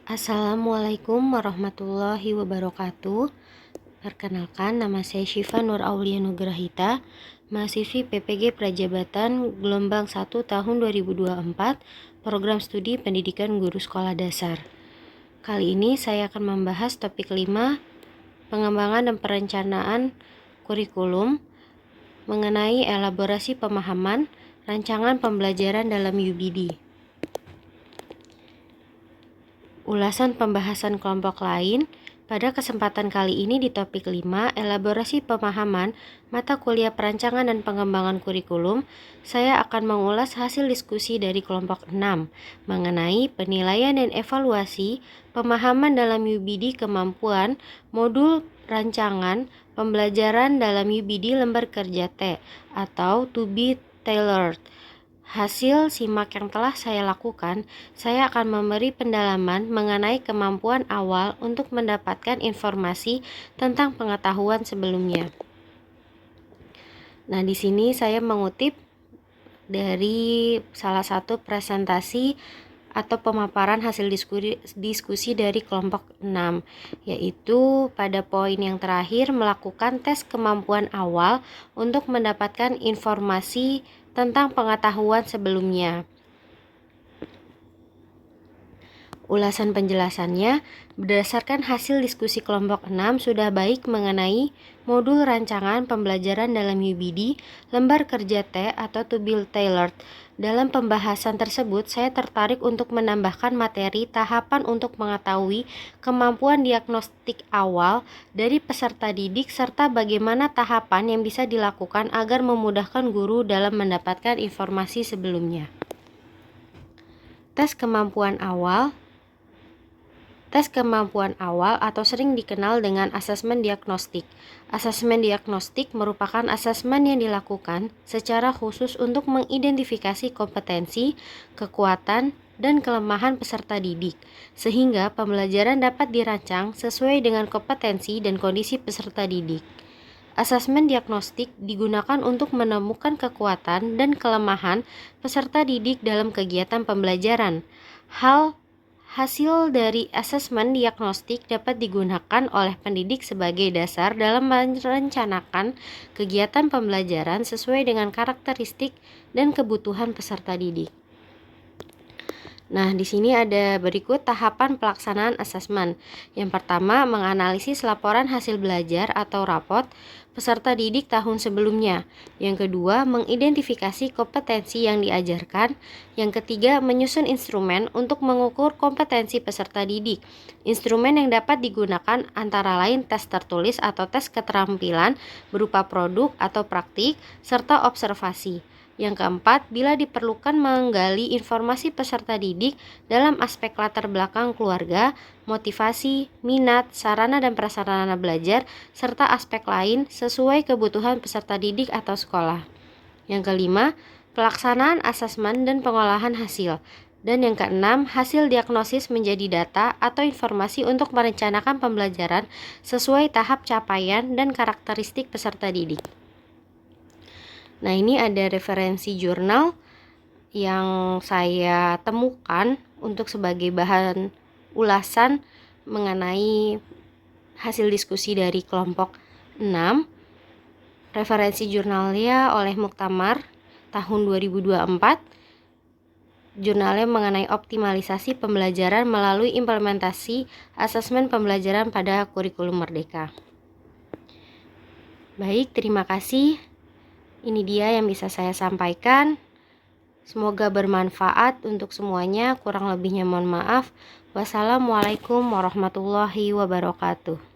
Assalamualaikum warahmatullahi wabarakatuh. Perkenalkan, nama saya Syifa Nur Aulia Nugrahita, mahasiswi PPG Prajabatan Gelombang 1 tahun 2024, Program Studi Pendidikan Guru Sekolah Dasar. Kali ini saya akan membahas topik 5, pengembangan dan perencanaan kurikulum mengenai elaborasi pemahaman rancangan pembelajaran dalam UBD. Ulasan pembahasan kelompok lain. Pada kesempatan kali ini di topik 5, elaborasi pemahaman mata kuliah perancangan dan pengembangan kurikulum, saya akan mengulas hasil diskusi dari kelompok 6 mengenai penilaian dan evaluasi pemahaman dalam UBD kemampuan modul rancangan pembelajaran dalam UBD lembar kerja T atau to be tailored. Hasil simak yang telah saya lakukan, saya akan memberi pendalaman mengenai kemampuan awal untuk mendapatkan informasi tentang pengetahuan sebelumnya. Nah, di sini saya mengutip dari salah satu presentasi atau pemaparan hasil diskusi dari kelompok 6, yaitu pada poin yang terakhir melakukan tes kemampuan awal untuk mendapatkan informasi tentang pengetahuan sebelumnya. Ulasan penjelasannya, berdasarkan hasil diskusi kelompok 6 sudah baik mengenai modul rancangan pembelajaran dalam UBD lembar kerja T atau to be tailored. Dalam pembahasan tersebut, saya tertarik untuk menambahkan materi tahapan untuk mengetahui kemampuan diagnostik awal dari peserta didik serta bagaimana tahapan yang bisa dilakukan agar memudahkan guru dalam mendapatkan informasi sebelumnya. Tes kemampuan awal atau sering dikenal dengan asesmen diagnostik. Asesmen diagnostik merupakan asesmen yang dilakukan secara khusus untuk mengidentifikasi kompetensi, kekuatan, dan kelemahan peserta didik, sehingga pembelajaran dapat dirancang sesuai dengan kompetensi dan kondisi peserta didik. Asesmen diagnostik digunakan untuk menemukan kekuatan dan kelemahan peserta didik dalam kegiatan pembelajaran. Hasil dari asesmen diagnostik dapat digunakan oleh pendidik sebagai dasar dalam merencanakan kegiatan pembelajaran sesuai dengan karakteristik dan kebutuhan peserta didik. Nah, di sini ada berikut tahapan pelaksanaan asesmen. Yang pertama, menganalisis laporan hasil belajar atau rapot peserta didik tahun sebelumnya. Yang kedua, mengidentifikasi kompetensi yang diajarkan. Yang ketiga, menyusun instrumen untuk mengukur kompetensi peserta didik. Instrumen yang dapat digunakan antara lain tes tertulis atau tes keterampilan berupa produk atau praktik, serta observasi. Yang keempat, bila diperlukan menggali informasi peserta didik dalam aspek latar belakang keluarga, motivasi, minat, sarana dan prasarana belajar, serta aspek lain sesuai kebutuhan peserta didik atau sekolah. Yang kelima, pelaksanaan asesmen dan pengolahan hasil. Dan yang keenam, hasil diagnosis menjadi data atau informasi untuk merencanakan pembelajaran sesuai tahap capaian dan karakteristik peserta didik. Nah, ini ada referensi jurnal yang saya temukan untuk sebagai bahan ulasan mengenai hasil diskusi dari kelompok 6. Referensi jurnalnya oleh Muktamar tahun 2024. Jurnalnya mengenai optimalisasi pembelajaran melalui implementasi asesmen pembelajaran pada kurikulum merdeka. Baik, terima kasih. Ini dia yang bisa saya sampaikan. Semoga bermanfaat untuk semuanya. Kurang lebihnya mohon maaf. Wassalamualaikum warahmatullahi wabarakatuh.